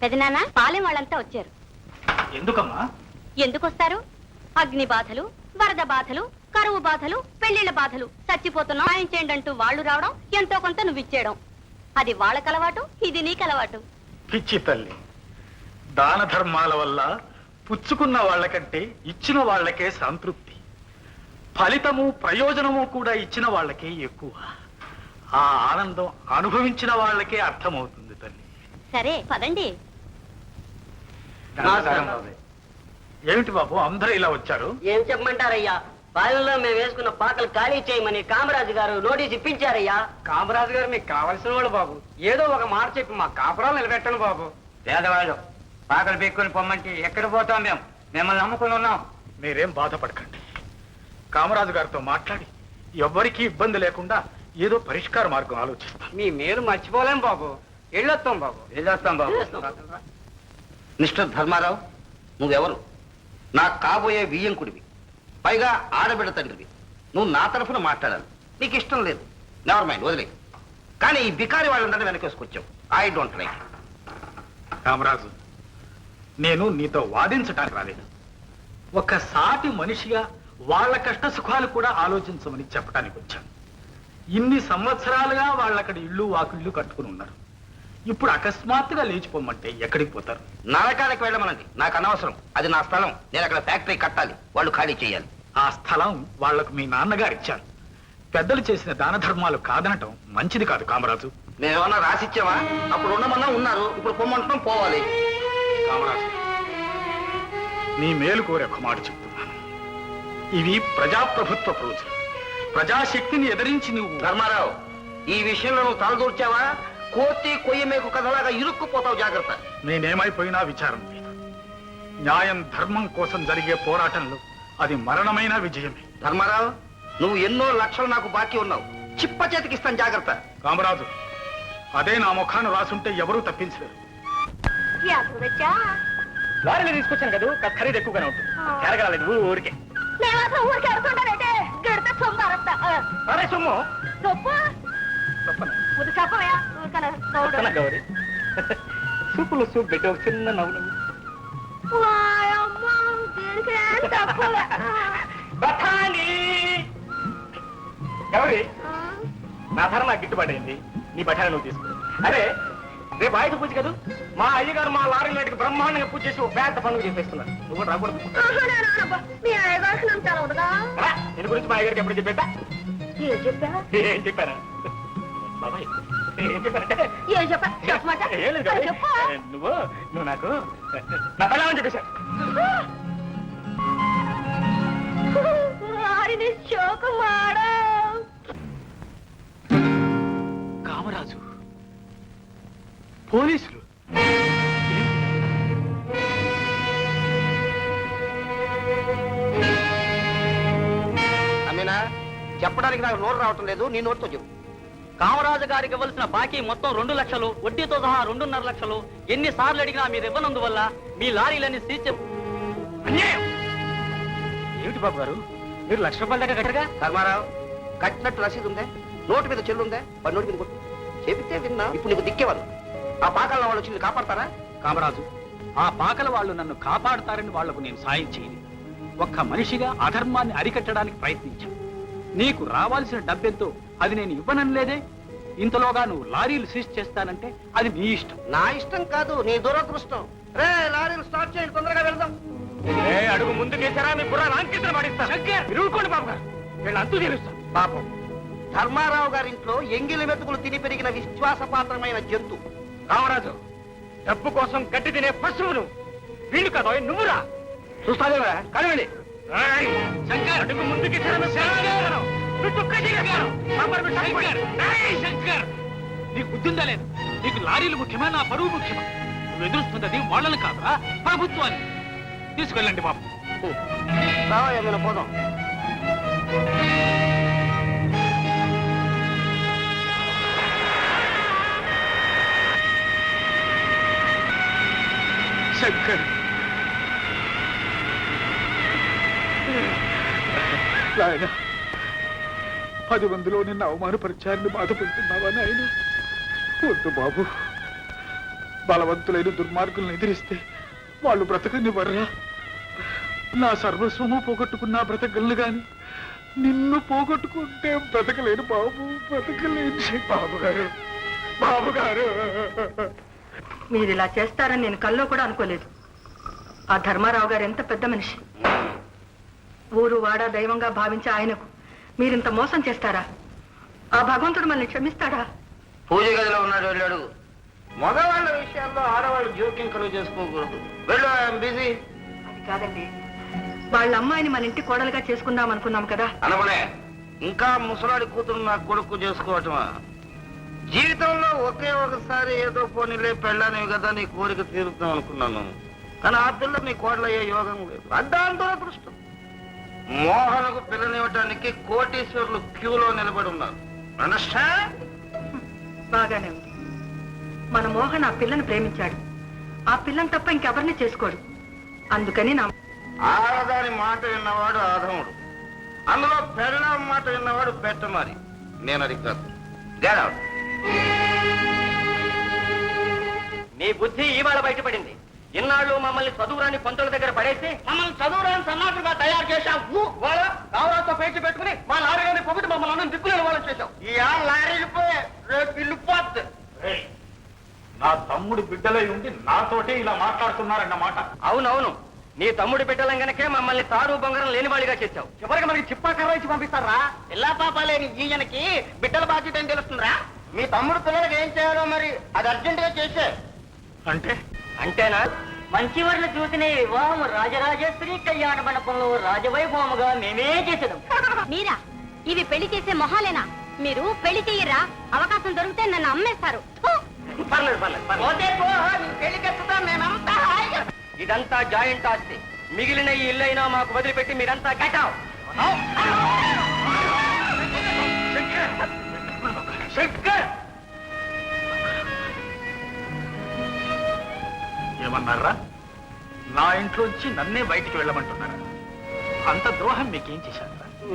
పెదనాన్న పాలెం వాళ్ళంతా వచ్చారు. ఎందుకమ్మా? ఎందుకొస్తారు? అగ్ని బాధలు, వరద బాధలు, కరువు బాధలు, పెళ్లిళ్ల బాధలు, చచ్చిపోతున్నాం ఆయన చేయండి అంటూ వాళ్ళు రావడం, ఎంతో కొంత నువ్విచ్చేయడం. అది వాళ్ళకలవాటు, ఇది నీకలవాటు. పిచ్చి తల్లి, దాన ధర్మాల వల్ల పుచ్చుకున్న వాళ్ళకంటే ఇచ్చిన వాళ్ళకే సంతృప్తి, ఫలితము ప్రయోజనము కూడా ఇచ్చిన వాళ్ళకే ఎక్కువ. ఆ ఆనందం అనుభవించిన వాళ్ళకే అర్థమవుతుంది తల్లి. సరే పదండి. ఏమిటి బాబు అందరూ ఇలా వచ్చారు? ఏం చెప్పమంటారయ్యా, పాలెంలో మేము వేసుకున్న పాకలు ఖాళీ చేయమని కామరాజు గారు నోటీస్ ఇప్పించారయ్యా. కామరాజు గారు మీకు కావలసిన వాళ్ళు బాబు, ఏదో ఒక మాట చెప్పి మా కాపురాలు నిలబెట్టండి బాబు. పేదవాళ్ళు పాకలు పెట్టుకుని పొమ్మంటే ఎక్కడ పోతాం? మేము మిమ్మల్ని నమ్ముకుని ఉన్నాం. మీరేం బాధపడకండి, కామరాజు గారితో మాట్లాడి ఎవ్వరికీ ఇబ్బంది లేకుండా ఏదో పరిష్కార మార్గం ఆలోచిస్తాం. మీ మేలు మర్చిపోలేం బాబు, వెళ్ళొస్తాం బాబు. వెళ్ళొస్తాం బాబు. మిస్టర్ ధర్మారావు, నువ్వెవరు? నాకు కాబోయే వియ్యంకుడివి, పైగా ఆడబిడ్డ తండ్రివి. నువ్వు నా తరఫున మాట్లాడాలి. నీకు ఇష్టం లేదు, నెవర్ మైండ్, వదిలే. కానీ ఈ బికారి వాళ్ళందరినీ వెనకేసుకొచ్చావు. I don't like. కామరాజు, నేను నీతో వాదించడానికి రాలేదు. ఒక సాటి మనిషిగా వాళ్ళ కష్ట సుఖాలు కూడా ఆలోచించమని చెప్పడానికి వచ్చాను. ఇన్ని సంవత్సరాలుగా వాళ్ళక్కడ ఇళ్ళు వాకిళ్ళు కట్టుకుని ఉన్నారు. ఇప్పుడు అకస్మాత్తుగా లేచిపోమంటే ఎక్కడికి పోతారు? నరకానికి వెళ్ళమనండి, నాకు అనవసరం. అది నా స్థలం. నేను అక్కడ ఫ్యాక్టరీ కట్టాలి, వాళ్ళు ఖాళీ చేయాలి. ఆ స్థలం వాళ్లకు మీ నాన్నగారు ఇచ్చారు. పెద్దలు చేసిన దాన ధర్మాలు కాదనటం మంచిది కాదు కామరాజు. మేమేమన్నా రాసిచ్చావా? అప్పుడు ఉండమన్నా ఉన్నారు, ఇప్పుడు పొమ్మంటున్నాం, పోవాలి. కామరాజు, నీ మేలు కోరి ఒక మాట చెప్తున్నాను. ఇవి ప్రజాప్రభుత్వ రోజులు. ప్రజాశక్తిని ఎదిరించి నువ్వు... ధర్మారావు, ఈ విషయంలో నువ్వు తలదూర్చావా కోతి కొయ్య మేకు కథలాగా ఇరుక్కుపోతావు, జాగ్రత్త. నేనేమైపోయినా విచారం లేదు. న్యాయం ధర్మం కోసం జరిగే పోరాటంలో అది మరణమైన విజయమే. ధర్మారావు, నువ్వు ఎన్నో లక్షలు నాకు బాకీ ఉన్నావు, చిప్ప చేతికిస్తాను, జాగ్రత్త. కామరాజు, అదే నా ముఖాన్ని రాసుంటే ఎవరూ తప్పించలేరు. లారీలు తీసుకొచ్చాను కదా, ఖరీదు ఎక్కువగానే ఉంటుంది. జరగలేదు ఊరికే. అరే సొమ్ము గౌరీ, సూపులో సూప్ పెట్టి ఒక చిన్న నవ్వు. గౌరీ, నా ధర నాకు గిట్టుబాటైంది, నీ బఠానీ నువ్వు తీసుకో. అరే రేపు ఆయుధ పూజ కదా, మా అయ్యగారు మా లారీ నాటికి బ్రహ్మాండంగా పూజ చేసి ఒక పెద్ద పండుగ చేసేస్తున్నారు. నువ్వు కూడా రాకూడదు. నేను గురించి మా అయ్యగారికి ఎప్పుడు చెప్పా? ఏం చెప్పారా బాబాయ్? ఏం చెప్పారంటే నువ్వు నాకు నా పిల్లలని చెప్పేశా. కామరాజు, పోలీసులు అమ్మేనా? చెప్పడానికి నాకు నోరు రావటం లేదు, నీ నోటితో చెప్పు. కామరాజు గారికి ఇవ్వాల్సిన బాకీ మొత్తం 2 లక్షలు, వడ్డీతో సహా 2.5 లక్షలు. ఎన్నిసార్లు అడిగినా మీరు ఇవ్వనందువల్ల మీ లారీలన్నీ సీజ్. అన్యాయం ఏమిటి బాబు గారు, మీరు ₹1,00,000 దాకా కట్టగా? ధర్మారావు, కట్టినట్టు రసీదు ఉందే? నోటి మీద చెల్లుందే? వాడి నోటి మీద కొట్టు. చెబితే విన్నా. ఇప్పుడు నీకు దిక్కేవాళ్ళు ఆ పాకల వాళ్ళు వచ్చి కాపాడతారా? కామరాజు, ఆ పాకల వాళ్ళు నన్ను కాపాడతారని వాళ్లకు నేను సాయం చేయను. ఒక్క మనిషిగా అధర్మాన్ని అరికట్టడానికి ప్రయత్నించాను. నీకు రావాల్సిన డబ్బెంతో అది నేను ఇవ్వనలేదే. ఇంతలోగా నువ్వు లారీలు సీజ్ చేస్తానంటే అది నీ ఇష్టం. నా ఇష్టం కాదు, నీ దురదృష్టం. రే, లారీలు స్టార్ట్ చేయండి, తొందరగా వెళ్దాం. అడుగు ముందుకేసారా మీ బుర్ర నాంకిద్దరు పడిస్తారు. మీరు ఊరుకోండి బాబు గారు, వీళ్ళు అంతూ తీరుస్తాం. పాపం ధర్మారావు గారింట్లో ఎంగిలి మెతుకులు తిని పెరిగిన విశ్వాసపాత్రమైన జంతు. రామరాజు, డబ్బు కోసం గడ్డి తినే పశువులు వీళ్ళు కదా, నువ్వురా. చూస్తాదేవా కనివెళ్ళి. శంకర్, అడుగు ముందుకి నీకు బుద్ధిందా లేదు? నీకు లారీలు ముఖ్యమా, నా పరువు ముఖ్యమా? నువ్వు ఎదురుస్తున్నది వాళ్ళని కాదురా, ప్రభుత్వాన్ని. తీసుకెళ్ళండి బాబు. రావా, ఏమైనా పోదాం. శంకర్, నాయన, 10 మందిలో నిన్ను అవమానపరిచారని బాధపడుతున్నావా నాయన? వద్దు బాబు, బలవంతులైన దుర్మార్గులను ఎదిరిస్తే వాళ్ళు బ్రతకనివ్వర్రా. నా సర్వస్వము పోగొట్టుకున్నా బ్రతకగలను గాని నిన్ను పోగొట్టుకుంటే బ్రతకలేను బాబు, బ్రతకలేను. బాబు గారు మీరు ఇలా చేస్తారని నేను కల్లో కూడా అనుకోలేదు. ఆ ధర్మారావు గారు ఎంత పెద్ద మనిషి. ఊరు వాడ దైవంగా భావించే ఆయనకు మీరింత మోసం చేస్తారా? ఆ భగవంతుడు మనల్ని క్షమిస్తాడా? పూజ గదిలో ఉన్నాడు, వెళ్ళాడు. మగవాళ్ళ విషయాల్లో ఆడవాళ్ళు జోక్యం కలుగు చేసుకోకూడదు. వెళ్ళు, ఐఎమ్ బిజీ. అది కాదండి, వాళ్ళ అమ్మాయిని మన ఇంటి కోడలుగా చేసుకుందాం అనుకున్నాం కదా. అనమనే, ఇంకా ముసలాడి కూతురు నా కొడుకు చేసుకోవటమా? జీవితంలో ఒకే ఒకసారి ఏదో పోనీలే పెళ్ళానివి కదా నీ కోరిక తీరుతాం అనుకున్నాను. కానీ ఆ పిల్ల నీ కోడలయ్యే యోగం లేదు. అద్దాంతో అదృష్టం. మోహనకు పిల్లనివ్వటానికి కోటీశ్వరులు క్యూలో నిలబడి ఉన్నారు. బాగానే ఉంది. మన మోహన్ ఆ పిల్లని ప్రేమించాడు. ఆ పిల్లని తప్ప ఇంకెవరిని చేసుకోడు. అందుకని నా ఆడదాని మాట విన్నవాడు ఆధముడు, అందులో పెళ్ళం మాట విన్నవాడు పెట్టమారి. నేను అది కాదు. Get out. మీ బుద్ధి ఇవాళ బయటపడింది. ఇన్నాళ్ళు మమ్మల్ని చదువురాని పంతుల దగ్గర పడేసి మమ్మల్ని చదువురాని సన్నాసులుగా తయారు చేశావు. వాళ్ళ కావరాతో పేచి పెట్టుకుని మా లారీని పొగిటి మమ్మల్ని అందరం దిక్కులేని వాళ్ళని చేశావు. ఈ లారీలు పోయే రేపు ఇల్లు పోద్ది. నా తమ్ముడి బిడ్డలై ఉండి నాతోటే ఇలా మాట్లాడుతున్నారన్నమాట. అవునవును, నీ తమ్ముడి బిడ్డలం గనకే మమ్మల్ని తారు బొంగరం లేని వాడిగా చేశావు. చివరికి మనకి చిప్పాకర్ర ఇచ్చి పంపిస్తారా? పిల్లా పాప లేని ఈయనకి బిడ్డల బాధ్యత ఏం తెలుస్తుందిరా? మీ తమ్ముడు పిల్లలకి ఏం చేయాలో మరి అది అర్జెంట్ గా చేసే. అంటే అంతేనా? మంచివారిని చూసిన వివాహం రాజరాజేశ్వరి కళ్యాణ మండపంలో రాజవైభవముగా మేమే చేసేదాం. మీరా ఇవి పెళ్లి చేసే మొహాలేనా? మీరు పెళ్లి చెయ్యరా? అవకాశం దొరికితే నన్ను అమ్మేస్తారు. పర్లేదు ఇదంతా జాయింట్ ఆస్తి. మిగిలిన ఈ ఇల్లైనా మాకు వదిలిపెట్టి మీరంతా గెటావ్. ఏమన్నారా? నా ఇంట్లోంచి నన్నే బయటికి వెళ్ళమంటున్నారా? అంత ద్రోహం మీకేం చేశాను?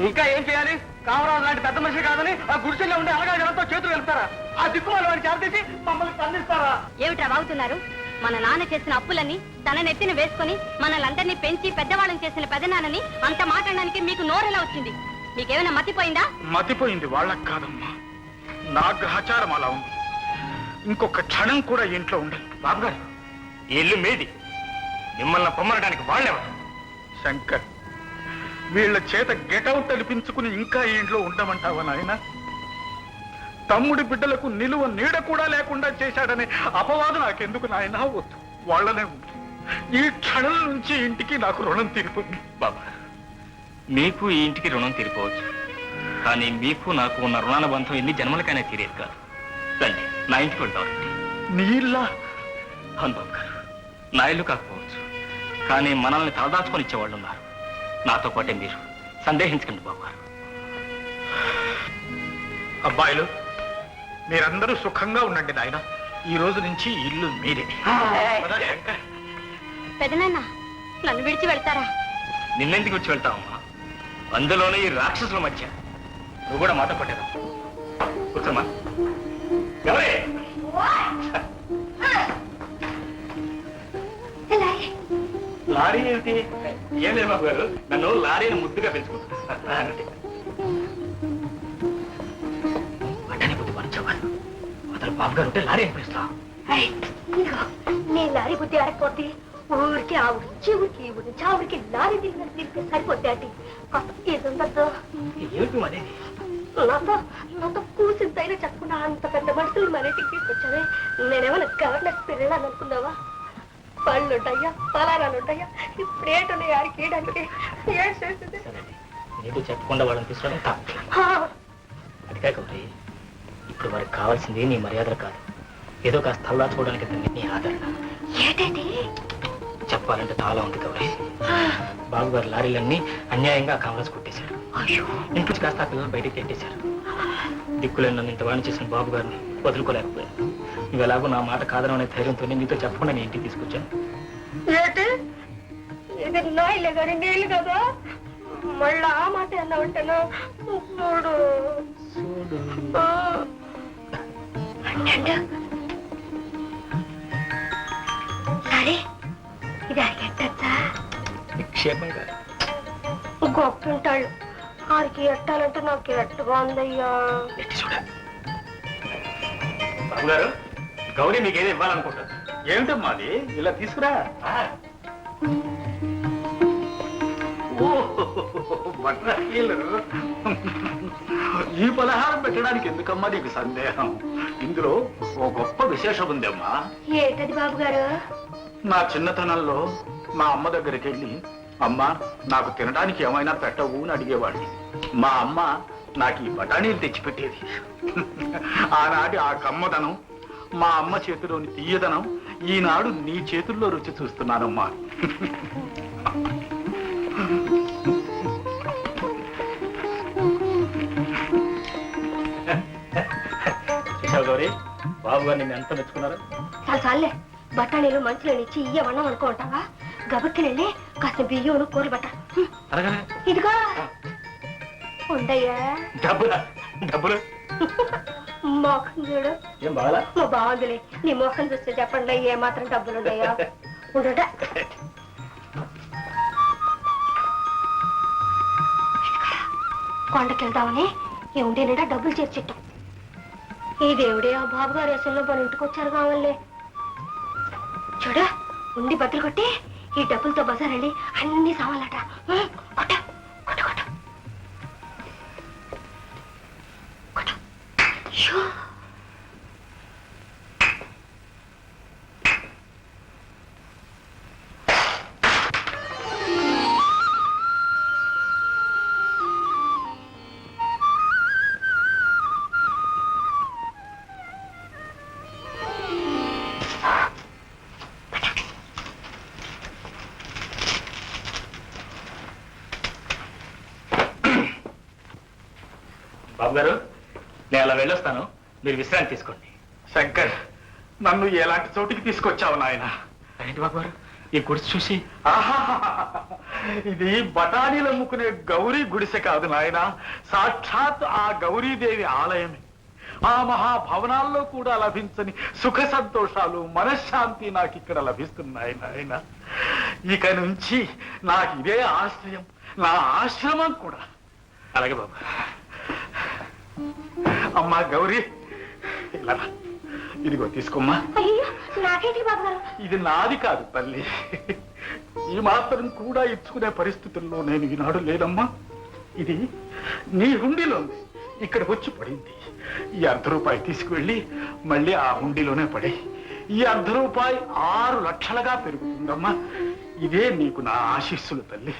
ఇంకా ఏం చేయాలి? కామరాజు లాంటి పెద్ద మనిషి కాదని ఆ గుడిసెల్లో ఉండే అలగా జనంతో చేతులు వెళ్తారా? ఆ దిక్కుమాల వాడిని చేరదీసి మమ్మల్ని ఖండిస్తారా? ఏమిట్రా వాగుతున్నారు? మన నాన్న చేసిన అప్పులని తన నెత్తిన వేసుకుని మనల్ని అందరినీ పెంచి పెద్దవాళ్ళని చేసిన పెదనాన్నని అంత మాట్లాడడానికి మీకు నోరెలా వచ్చింది? మీకేమైనా మతిపోయిందా? మతిపోయింది వాళ్ళకి కాదమ్మా, నా గ్రహచారం అలా ఉంది. ఇంకొక క్షణం కూడా ఇంట్లో ఉండదు. బాబు గారు, ఈ ఇల్లు మీది. మిమ్మల్ని పొమ్మనడానికి వాళ్ళెవరు? శంకర్, వీళ్ళ చేత గెటౌట్ అనిపించుకుని ఇంకా ఈ ఇంట్లో ఉండమంటావా నాయన? తమ్ముడి బిడ్డలకు నిలువ నీడ కూడా లేకుండా చేశాడనే అపవాదు నాకెందుకు నాయన? వద్దు, వాళ్ళనే ఉంది. ఈ క్షణం నుంచి ఇంటికి నాకు రుణం తీరిపోయింది. బాబా, మీకు ఈ ఇంటికి రుణం తీరిపోవచ్చు, కానీ మీకు నాకు ఉన్న రుణానుబంధం ఎన్ని జన్మలకైనా తీరేది కాదు. రండి, నా ఇంటికి వెళ్తామండి. నీళ్ళ అవును బాబు గారు, నా ఇల్లు కాకపోవచ్చు, కానీ మనల్ని తలదాచుకొని ఇచ్చేవాళ్ళు ఉన్నారు. నాతో పాటే మీరు. సందేహించకండి బాబు గారు. అబ్బాయిలు, మీరందరూ సుఖంగా ఉండండి నాయన. ఈ రోజు నుంచి ఇల్లు మీరే. పెదనాన్న, నన్ను విడిచి వెళ్తారా? నిన్నెందుకు వచ్చి వెళ్తావమ్మా? అందులోనే ఈ రాక్షసుల మధ్య నువ్వు కూడా మాతో పట్టేదా? కూర్చోమ్మా. ఎవరే? లారీ ఏమిటి? ఏం లేదు బాబు గారు, నన్ను లారీని ముద్దుగా పెంచుకుంటా. అట్టని బుద్ధి పనిచేవారు. అతను బాబు గారు ఉంటే లారీ అనిపిస్తా. నీ లారీ బుద్ధి ఆడకపోతే ఊరికి ఆ ఊరికి ఊరికి ఊరికి ఆ ఊరికి లారీ తిరిగి సరిపోతే అది ఇది ఉండద్దు. ఏమిటి మరి? నాతో కూసింతైనా చెప్పకుండా అంత పెద్ద మనుషులు మన ఇంటికి తీసుకొచ్చావే. నేనేమైనా గవర్నర్ పిల్లలని అనుకున్నావా? పళ్ళు ఉంటాయా, పలారాలు ఉంటాయా? ఇప్పుడు ఏంటున్నాయి ఆడికి వేయడానికి? ఏం చేస్తుంది? ఏదో చెప్పకుండా వాళ్ళని తీసుకోవడం తప్ప. అది కాకపోతే ఇప్పుడు వారికి కావాల్సింది నీ మర్యాదలు కాదు, ఏదో కాస్త తల్లాచుకోవడానికి నీ ఆదరణ. ఏంటండి చెప్పాలంటే చాలా ఉంది గౌరీ. బాబు గారు లారీలన్నీ అన్యాయంగా కాంగ్రెస్ కొట్టేశారు. ఇంట్లో కాస్త ఆ పిల్లలు బయటికి పెట్టేశారు. దిక్కులేని నన్ను ఇంత వాణి చేసిన బాబు గారిని వదులుకోలేకపోయాను. నువ్వు ఎలాగో నా మాట కాదననే ధైర్యంతో నీతో చెప్పకుండా నేను ఇంటికి తీసుకొచ్చాను. ఏంటి ఇది నా ఇల్లే కానీ నీళ్ళు కదా? మళ్ళా ఆ మాట అన్నా ఉంటాను. చూడు మరి ఇది అరికెట్టచ్చా? నిక్షేపంగా గొప్ప ఉంటాడు ఆడికి ఎట్టాలంటే నాకు ఎట్టుగా ఉందయ్యా. ఎట్టి చూడ. బాబు గారు, గౌరీ మీకేదో ఇవ్వాలనుకుంటారు. ఏమిటమ్మా అది? ఇలా తీసుకురా. బఠానీలు. ఈ పలహారం పెట్టడానికి ఎందుకమ్మా నీకు సందేహం? ఇందులో ఓ గొప్ప విశేషం ఉందమ్మా. ఏంటది బాబు గారు? నా చిన్నతనంలో మా అమ్మ దగ్గరికి వెళ్ళి, అమ్మ నాకు తినడానికి ఏమైనా పెట్టవు అని అడిగేవాడిని. మా అమ్మ నాకు ఈ బఠానీలు తెచ్చిపెట్టేది. ఆనాటి ఆ కమ్మదనం, మా అమ్మ చేతిలోని తీయదనం ఈనాడు నీ చేతుల్లో రుచి చూస్తున్నానమ్మా. చూసావు గౌరీ, బాబు గారు నిన్ను ఎంత మెచ్చుకున్నారు. చాలా చాలే, బఠానీలు మంచినీళ్ళు ఇచ్చి ఇయ్యమన్నాం అనుకుంటావా? గబక్కి వెళ్ళి కాస్త బియ్యం కూర బట్ట. అలాగే. ఇదిగో ఉండయ్యా. డబ్బులా? డబ్బులు మోఖం చూడు. ఏం బాగా బాగుందిలే, నీ మోఖం చూస్తే చెప్పండి ఏ మాత్రం డబ్బులు ఉన్నాయా? ఉండట కొండకెళ్దామని ఈ ఉండే నిండా డబ్బులు చేర్చిట్టాం. ఈ దేవుడే ఆ బాబు గారు వేసంలో మన ఇంటికి వచ్చారు కావాలే. చూడు, ఉండి బద్దలు కొట్టి ఈ డబ్బులతో బజార్ వెళ్ళి అన్ని సామాన్లట. కొట్ట కొట్ట కొట్ట కొట్ట. షూ. బాబు గారు, నేను అలా వెళ్ళొస్తాను, మీరు విశ్రాంతి తీసుకోండి. శంకర్, నన్ను ఎలాంటి చోటికి తీసుకొచ్చావు నాయన? ఏంటి బాబు గారు, ఈ గుడిసి చూసి? ఇది బఠానీలు అమ్ముకునే గౌరీ గుడిసె కాదు నాయన, సాక్షాత్ ఆ గౌరీదేవి ఆలయమే. ఆ మహాభవనాల్లో కూడా లభించని సుఖ సంతోషాలు, మనశ్శాంతి నాకు ఇక్కడ లభిస్తున్నాయి నాయన. ఇక నుంచి నాకు ఇదే ఆశ్రయం, నా ఆశ్రమం కూడా. అలాగే బాబు. అమ్మా గౌరీ, ఇలా రా. ఇదిగో తీసుకోమ్మా. అయ్యో, నాకేంటి బాబు గారు? ఇది నాది కాదు తల్లి, ఈ మాత్రం కూడా ఇచ్చుకునే పరిస్థితుల్లో నేను ఈనాడు లేదమ్మా. ఇది నీ హుండీలో ఉంది, ఇక్కడికి వచ్చి పడింది. ఈ ₹1 తీసుకువెళ్ళి మళ్ళీ ఆ హుండీలోనే పడే. ఈ ₹1 6 లక్షలుగా పెరుగుతుందమ్మా. ఇదే నీకు నా ఆశీస్సులు తల్లి.